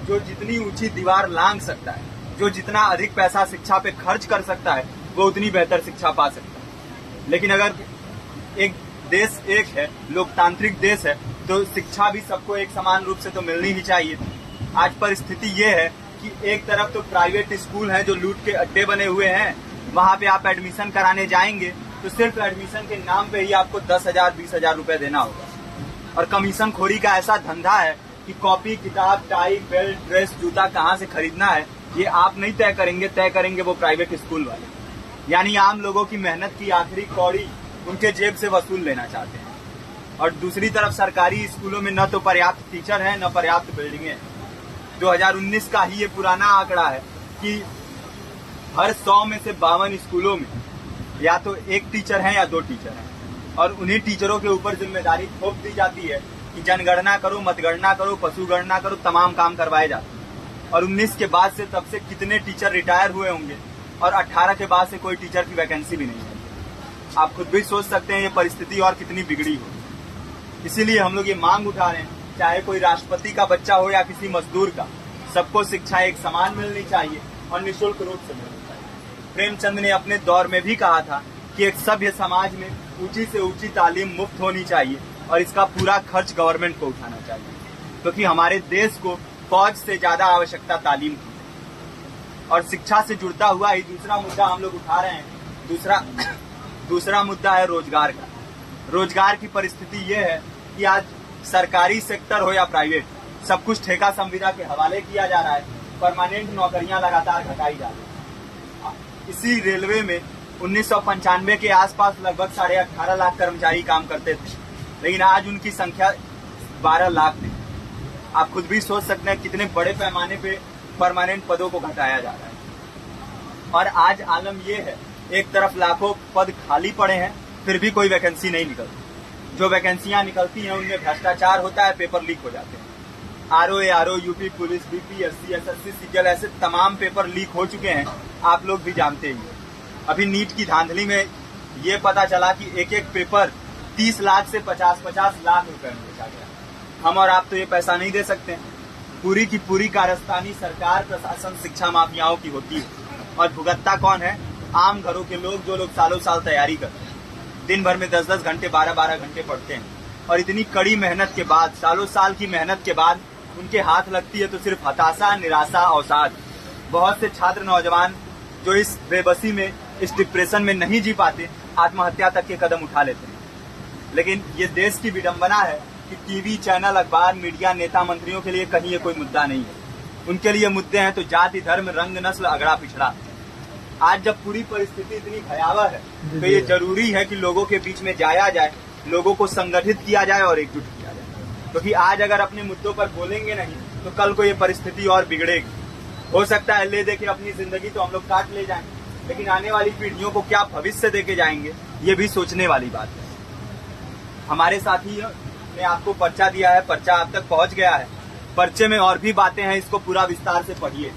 जो जितनी ऊंची दीवार लांघ सकता है, जो जितना अधिक पैसा शिक्षा पे खर्च कर सकता है, वो उतनी बेहतर शिक्षा पा सकता है। लेकिन अगर एक देश एक है, लोकतांत्रिक देश है, तो शिक्षा भी सबको एक समान रूप से तो मिलनी ही चाहिए। आज परिस्थिति ये है कि एक तरफ तो प्राइवेट स्कूल हैं जो लूट के अड्डे बने हुए हैं, वहां पे आप एडमिशन कराने जाएंगे तो सिर्फ एडमिशन के नाम पे ही आपको 10,000 20,000 रुपए देना होगा। और कमीशन खोरी का ऐसा धंधा है कि कॉपी, किताब, टाई, बेल्ट, ड्रेस, जूता कहाँ से खरीदना है ये आप नहीं तय करेंगे वो प्राइवेट स्कूल वाले। यानी आम लोगों की मेहनत की आखिरी कौड़ी उनके जेब से वसूल लेना चाहते हैं। और दूसरी तरफ सरकारी स्कूलों में न तो पर्याप्त टीचर हैं, न पर्याप्त बिल्डिंगें हैं। 2019 का ही ये पुराना आंकड़ा है कि हर 100 में से 52 स्कूलों में या तो एक टीचर है या 2 टीचर हैं। और उन्हीं टीचरों के ऊपर जिम्मेदारी थोप दी जाती है कि जनगणना करो, मतगणना करो, पशु गणना करो, तमाम काम करवाए जाते हैं। और 19 के बाद से तब से कितने टीचर रिटायर हुए होंगे और 18 के बाद से कोई टीचर की वैकेंसी भी नहीं है। आप खुद भी सोच सकते हैं ये परिस्थिति और कितनी बिगड़ी हो। इसीलिए हम लोग ये मांग उठा रहे हैं, चाहे कोई राष्ट्रपति का बच्चा हो या किसी मजदूर का, सबको शिक्षा एक समान मिलनी चाहिए और निःशुल्क रूप से मिलनी चाहिए। प्रेमचंद ने अपने दौर में भी कहा था कि एक सभ्य समाज में ऊंची से ऊंची तालीम मुफ्त होनी चाहिए और इसका पूरा खर्च गवर्नमेंट को उठाना चाहिए, क्योंकि हमारे देश को फौज से ज्यादा आवश्यकता तालीम की है। और शिक्षा से जुड़ता हुआ ही दूसरा मुद्दा हम लोग उठा रहे हैं। दूसरा मुद्दा है रोजगार का। रोजगार की परिस्थिति ये है कि आज सरकारी सेक्टर हो या प्राइवेट, सब कुछ ठेका संविदा के हवाले किया जा रहा है। परमानेंट नौकरियां लगातार घटाई जा रही है। इसी रेलवे में 1995 के आसपास लगभग 18.5 लाख कर्मचारी काम करते थे, लेकिन आज उनकी संख्या 12 लाख थी। आप खुद भी सोच सकते हैं कितने बड़े पैमाने पे परमानेंट पदों को घटाया जा रहा है। और आज आलम ये है, एक तरफ लाखों पद खाली पड़े हैं, फिर भी कोई वैकेंसी नहीं निकलती। जो वैकेंसियां निकलती हैं उनमें भ्रष्टाचार होता है, पेपर लीक हो जाते हैं। RO, UP police, BPSC, SSC, CGL, ऐसे तमाम पेपर लीक हो चुके हैं, आप लोग भी जानते ही हैं। अभी नीट की धांधली में ये पता चला कि एक एक पेपर 30 लाख से 50-50 लाख रुपए में बेचा गया। हम और आप तो ये पैसा नहीं दे सकते। पूरी की पूरी कारस्तानी सरकार, प्रशासन, शिक्षा माफियाओं की होती है। और भुगतता कौन है? आम घरों के लोग, जो लोग सालों साल तैयारी करते हैं, दिन भर में 10-10 घंटे, 12-12 घंटे पढ़ते हैं। और इतनी कड़ी मेहनत के बाद, सालों साल की मेहनत के बाद उनके हाथ लगती है तो सिर्फ हताशा, निराशा, अवसाद। बहुत से छात्र नौजवान जो इस बेबसी में, इस डिप्रेशन में नहीं जी पाते, आत्महत्या तक के कदम उठा लेते हैं। लेकिन ये देश की विडंबना है कि टीवी चैनल, अखबार, मीडिया, नेता, मंत्रियों के लिए कहीं ये कोई मुद्दा नहीं है। उनके लिए मुद्दे हैं तो जाति, धर्म, रंग, नस्ल, अगड़ा पिछड़ा। आज जब पूरी परिस्थिति इतनी भयावह है तो ये जरूरी है कि लोगों के बीच में जाया जाए, लोगों को संगठित किया जाए और एकजुट किया जाए। क्योंकि आज अगर अपने मुद्दों पर बोलेंगे नहीं तो कल को ये परिस्थिति और बिगड़ेगी। हो सकता है ले दे के अपनी जिंदगी तो हम लोग काट ले जाएंगे, लेकिन आने वाली पीढ़ियों को क्या भविष्य देके जाएंगे, ये भी सोचने वाली बात है। हमारे साथी ने आपको पर्चा दिया है, पर्चा आप तक पहुंच गया है। पर्चे में और भी बातें हैं, इसको पूरा विस्तार से पढ़िए।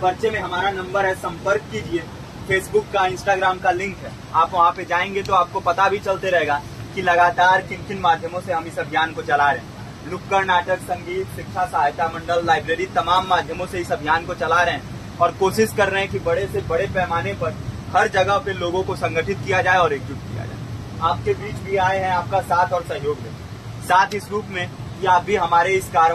पर्चे में हमारा नंबर है, संपर्क कीजिए। फेसबुक का, इंस्टाग्राम का लिंक है, आप वहां पे जाएंगे तो आपको पता भी चलते रहेगा कि लगातार किन किन माध्यमों से हम इस अभियान को चला रहे हैं। नुक्कड़ नाटक, संगीत, शिक्षा सहायता मंडल, लाइब्रेरी, तमाम माध्यमों से इस अभियान को चला रहे हैं और कोशिश कर रहे हैं कि बड़े से बड़े पैमाने पर हर जगह पे लोगों को संगठित किया जाए और एकजुट किया जाए। आपके बीच भी आए हैं, आपका साथ और सहयोग दें। साथ इस रूप में कि आप भी हमारे इस कार्रवाई